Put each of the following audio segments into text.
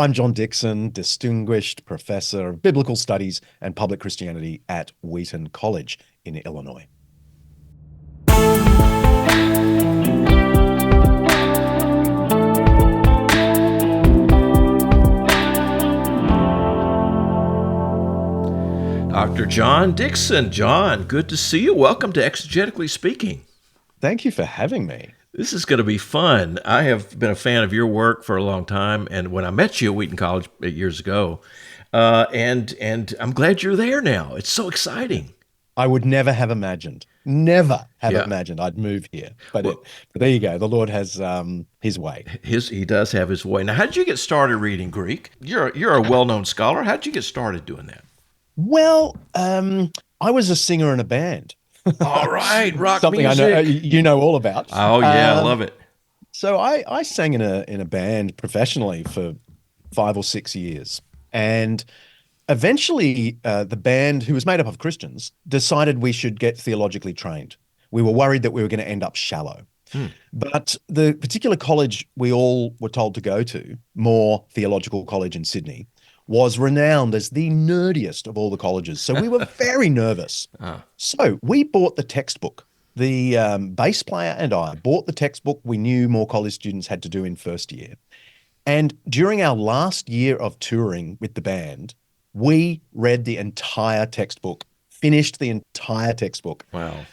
I'm John Dickson, Distinguished Professor of Biblical Studies and Public Christianity at Wheaton College in Illinois. Dr. John Dickson. John, good to see you. Welcome to Exegetically Speaking. Thank you for having me. This is going to be fun. I have been a fan of your work for a long time, and when I met you at Wheaton College 8 years ago, and I'm glad you're there now. It's so exciting. I would never have imagined Yeah. I'd move here. But, Well, but there you go. The Lord has his way. he does have his way. Now, how did you get started reading Greek? You're a well-known scholar. How did you get started doing that? Well, I was a singer in a band. All right, rock Something I know music. you know all about. Oh yeah, I love it. So I sang in a band professionally for 5 or 6 years, and eventually the band, who was made up of Christians, decided we should get theologically trained. We were worried that we were going to end up shallow. Hmm. But the particular college we all were told to go to, Moore Theological College in Sydney, was renowned as the nerdiest of all the colleges. So we were very nervous. Ah. So we bought the textbook. The bass player and I bought the textbook we knew more college students had to do in first year. And during our last year of touring with the band, we read the entire textbook, finished the entire textbook, Wow.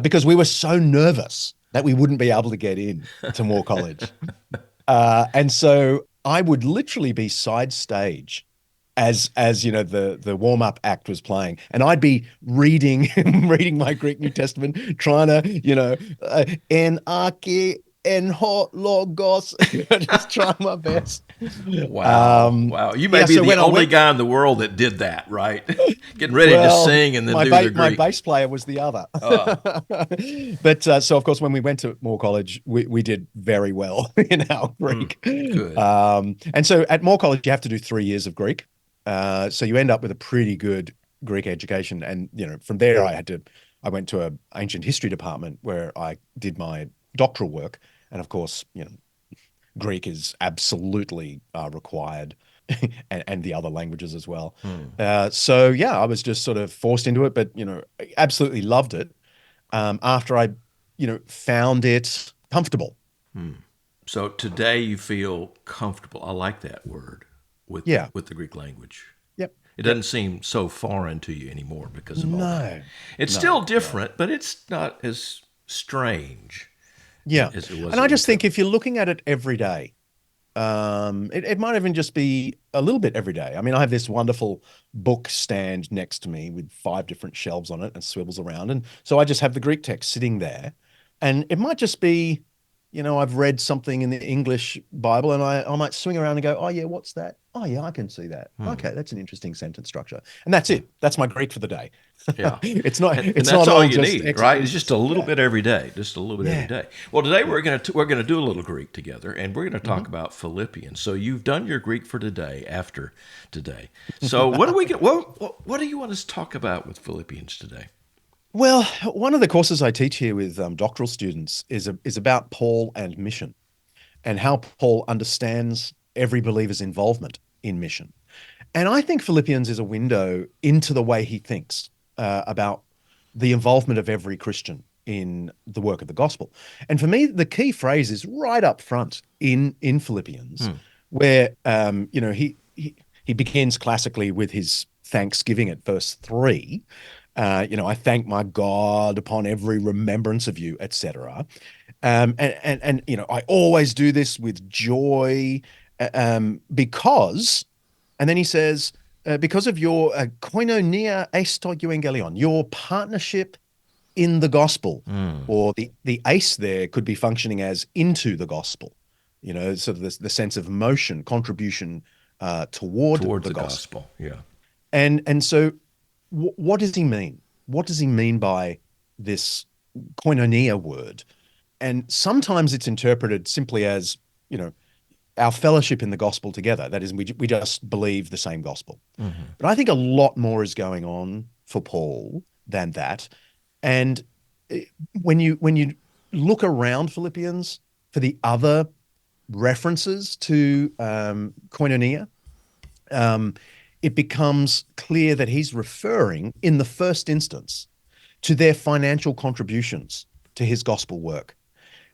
because we were so nervous that we wouldn't be able to get in to Moore College. And so I would literally be side stage as you know, the warm-up act was playing, and I'd be reading reading my Greek New Testament, trying to, en arche en ho logos, just trying my best. Wow. Wow. You may Yeah, be so the when I only went, guy in the world that did that, right? Getting ready to well, sing and then do the my Greek. bass player was the other. Uh, But so of course, when we went to Moore College, we did very well in our Greek. good. And so at Moore College, you have to do 3 years of Greek. So you end up with a pretty good Greek education. And, from there I went to an ancient history department where I did my doctoral work. And of course, Greek is absolutely required, and the other languages as well. Hmm. So yeah, I was just sort of forced into it, but, I absolutely loved it. After I, found it comfortable. Hmm. So today you feel comfortable. I like that word Yeah. with the Greek language. Yep. It doesn't seem so foreign to you anymore because of all that. No, It's still no. different, but it's not as strange Yeah. as it was And a I long just time think ago. if you're looking at it every day, it might even just be a little bit every day. I mean, I have this wonderful book stand next to me with 5 different shelves on it and swivels around. And so I just have the Greek text sitting there. And it might just be, I've read something in the English Bible, and I might swing around and go, oh yeah, what's that? Oh yeah, I can see that. Hmm. Okay, that's an interesting sentence structure. And that's it. That's my Greek for the day. Yeah. It's not And it's that's not all all you just need, right? It's just a little yeah. bit every day, just a little bit every Yeah. day. Well, today we're gonna do a little Greek together, and we're gonna talk Mhm. about Philippians. So you've done your Greek for today after today. So what do we get? What do you want us to talk about with Philippians today? Well, one of the courses I teach here with doctoral students is about Paul and mission, and how Paul understands every believer's involvement in mission. And I think Philippians is a window into the way he thinks about the involvement of every Christian in the work of the gospel. And for me, the key phrase is right up front in Philippians, Hmm. where he begins classically with his thanksgiving at verse 3. I thank my God upon every remembrance of you, etc. And I always do this with joy, because, and then he says, because of your koinonia esto euangelion, your partnership in the gospel, Hmm. or the ace there could be functioning as into the gospel, sort of the sense of motion, contribution toward Towards the the gospel. gospel. Yeah. And so what does he mean? What does he mean by this koinonia word? And sometimes it's interpreted simply as, our fellowship in the gospel together. That is, we just believe the same gospel. Hmm. But I think a lot more is going on for Paul than that. And when you look around Philippians for the other references to koinonia, um, it becomes clear that he's referring, in the first instance, to their financial contributions to his gospel work.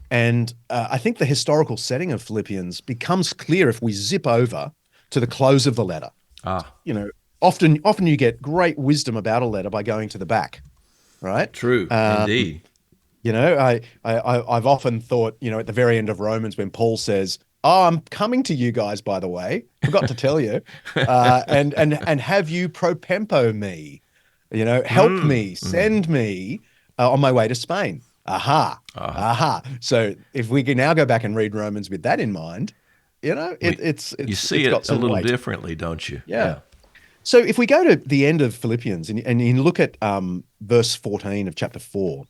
And I think the historical setting of Philippians becomes clear if we zip over to the close of the letter. Ah, You know, often you get great wisdom about a letter by going to the back, right? true, Um, indeed. I've often thought, at the very end of Romans when Paul says, "Oh, I'm coming to you guys, by the way, forgot to tell you, and have you propempo me, help me, send me on my way to Spain." Aha, Ah, aha. So if we can now go back and read Romans with that in mind, we, you see it's got it a some little weight. differently, don't you? Yeah. Yeah. So if we go to the end of Philippians and you look at verse 14 of chapter 4,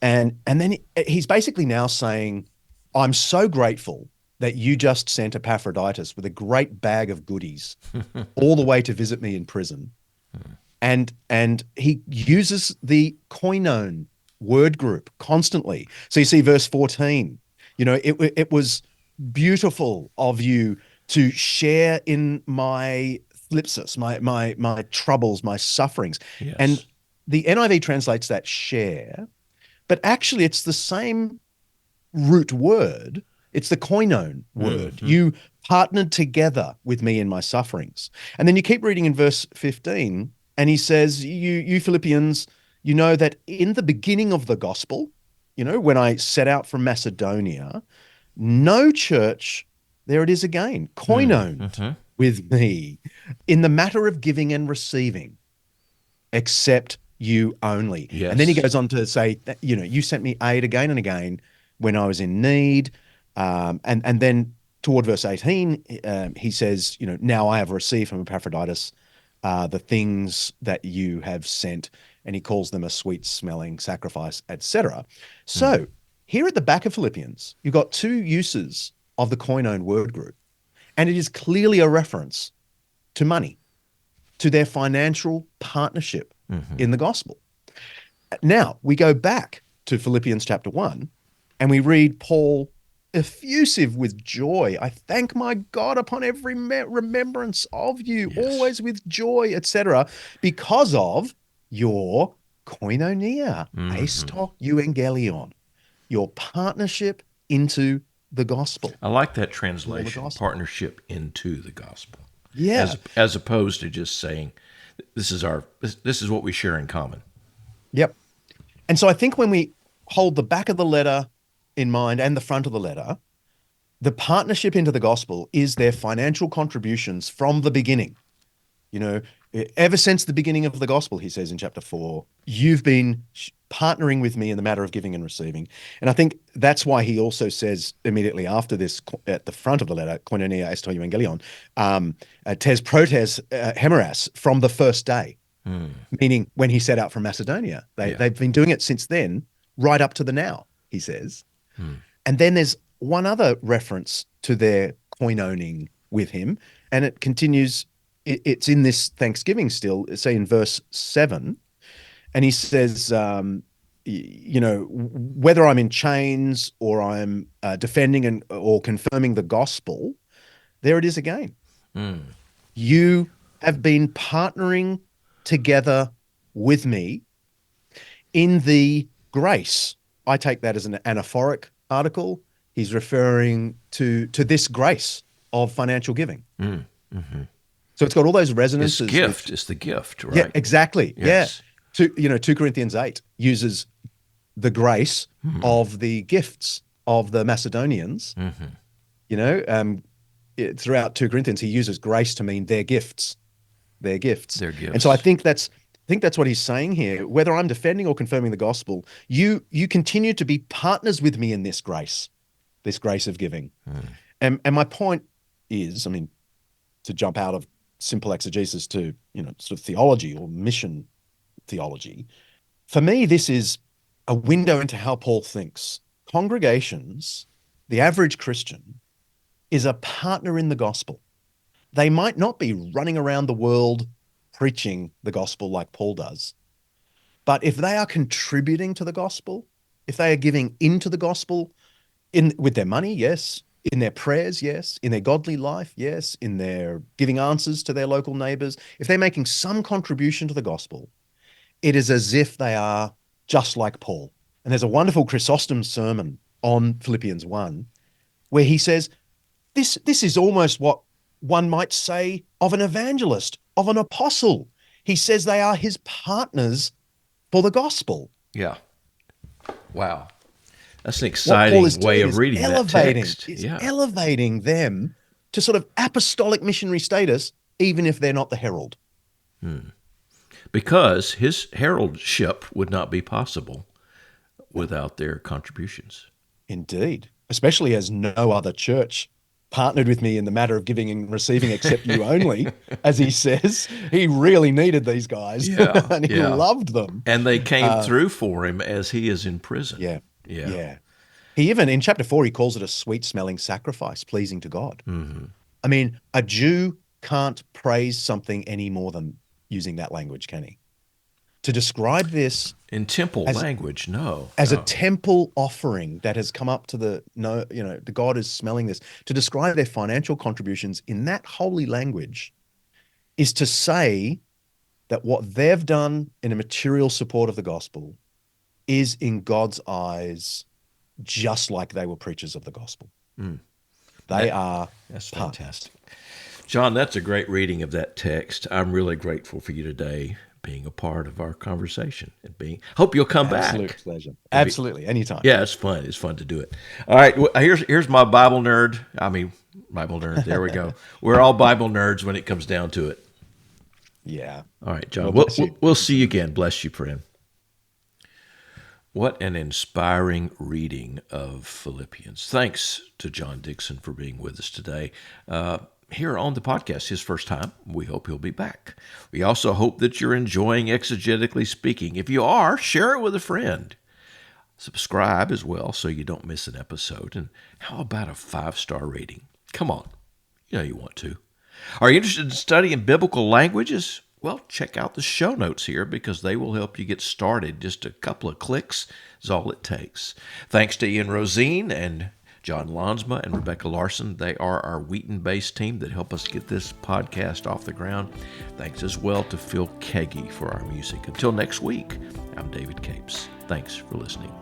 and then he's basically now saying, I'm so grateful that you just sent Epaphroditus with a great bag of goodies all the way to visit me in prison. And he uses the koinon word group constantly. So you see verse 14, it was beautiful of you to share in my thlipsis, my troubles, my sufferings. And Yes. the NIV translates that share, but actually it's the same root word. It's the koinon word. Hmm. You partnered together with me in my sufferings. And then you keep reading in verse 15, and he says, you Philippians, you know that in the beginning of the gospel, when I set out from Macedonia, no church, there it is again, koinoned Mm-hmm. with me in the matter of giving and receiving, except you only. And then he Yes. goes on to say that, you sent me aid again and again when I was in need. And then toward verse 18, he says, now I have received from Epaphroditus the things that you have sent, and he calls them a sweet smelling sacrifice, etc. Mm. So here at the back of Philippians, you've got two uses of the koinon word group, and it is clearly a reference to money, to their financial partnership Hmm. in the gospel. Now, we go back to Philippians chapter 1 and we read Paul effusive with joy. I thank my God upon every remembrance of you, Yes. always with joy, etc., because of your koinonia, Hmm. eisto euangelion, your partnership into the gospel, I like that for the translation, gospel. partnership into the gospel, Yeah. as opposed to just saying, this is what we share in common. Yep. And so I think when we hold the back of the letter in mind and the front of the letter, the partnership into the gospel is their financial contributions from the beginning. You know, ever since the beginning of the gospel, he says in chapter 4, you've been partnering with me in the matter of giving and receiving. And I think that's why he also says immediately after this at the front of the letter, koinonia esto evangelion, tes protes hemeras, from the first day, Mm. meaning when he set out from Macedonia. Yeah. They've been doing it since then, right up to the now, he says. Mm. And then there's one other reference to their koinoning with him, and it continues. It's in this Thanksgiving still, say in verse 7, and he says, whether I'm in chains or I'm defending or confirming the gospel, there it is again. Mm. You have been partnering together with me in the grace. I take that as an anaphoric article. He's referring to this grace of financial giving. Mm. Hmm. So it's got all those It's resonances with, gift. It's the gift, yeah, right? exactly. Yeah. Yes. 2 Corinthians 8 uses the grace Mm. of the gifts of the Macedonians. Hmm. You know, throughout 2 Corinthians, he uses grace to mean their gifts, their gifts. Their And so I gifts. think that's what he's saying here. Whether I'm defending or confirming the gospel, you continue to be partners with me in this grace of giving. Mm. And my point is, I mean, to jump out of simple exegesis to, sort of theology or mission theology, for me, this is a window into how Paul thinks. Congregations, the average Christian, is a partner in the gospel. They might not be running around the world preaching the gospel like Paul does, but if they are contributing to the gospel, if they are giving into the gospel in with their money, yes, In their prayers, yes. In their godly life, yes. In their giving answers to their local neighbors, if they're making some contribution to the gospel, it is as if they are just like Paul. And there's a wonderful Chrysostom sermon on Philippians 1 where he says, this is almost what one might say of an evangelist, of an apostle. He says they are his partners for the gospel. Yeah. Wow. That's an What Paul exciting is way doing of is reading that text. Yeah. elevating them to sort of apostolic missionary status, even if they're not the herald. Because his heraldship would not be possible without their contributions. Indeed, especially as no other church partnered with me in the matter of giving and receiving except you only, as he says. He really needed these guys and he loved them. And they came through for him as he is in prison. Yeah. He even, in chapter 4, he calls it a sweet-smelling sacrifice, pleasing to God. Mm-hmm. I mean, a Jew can't praise something any more than using that language, can he? To describe this in temple language, no. As a temple offering that has come up to the God is smelling this. To describe their financial contributions in that holy language is to say that what they've done in a material support of the gospel is in God's eyes just like they were preachers of the gospel. That's fantastic. John, that's a great reading of that text. I'm really grateful for you today being a part of our conversation and hope you'll come back. Absolute pleasure. Absolutely. Anytime. Yeah, it's fun. It's fun to do it. All right. Here's my Bible nerd. Bible nerd. There we go. We're all Bible nerds when it comes down to it. Yeah. All right, John. We'll see you again. Bless you, friend. What an inspiring reading of Philippians. Thanks to John Dickson for being with us today. Here on the podcast, his first time. We hope he'll be back. We also hope that you're enjoying Exegetically Speaking. If you are, share it with a friend. Subscribe as well so you don't miss an episode. And how about a 5-star rating? Come on. You know you want to. Are you interested in studying biblical languages? Well, check out the show notes here because they will help you get started. Just a couple of clicks is all it takes. Thanks to Ian Rosine and John Lonsma and Rebecca Larson. They are our Wheaton-based team that help us get this podcast off the ground. Thanks as well to Phil Keggy for our music. Until next week, I'm David Capes. Thanks for listening.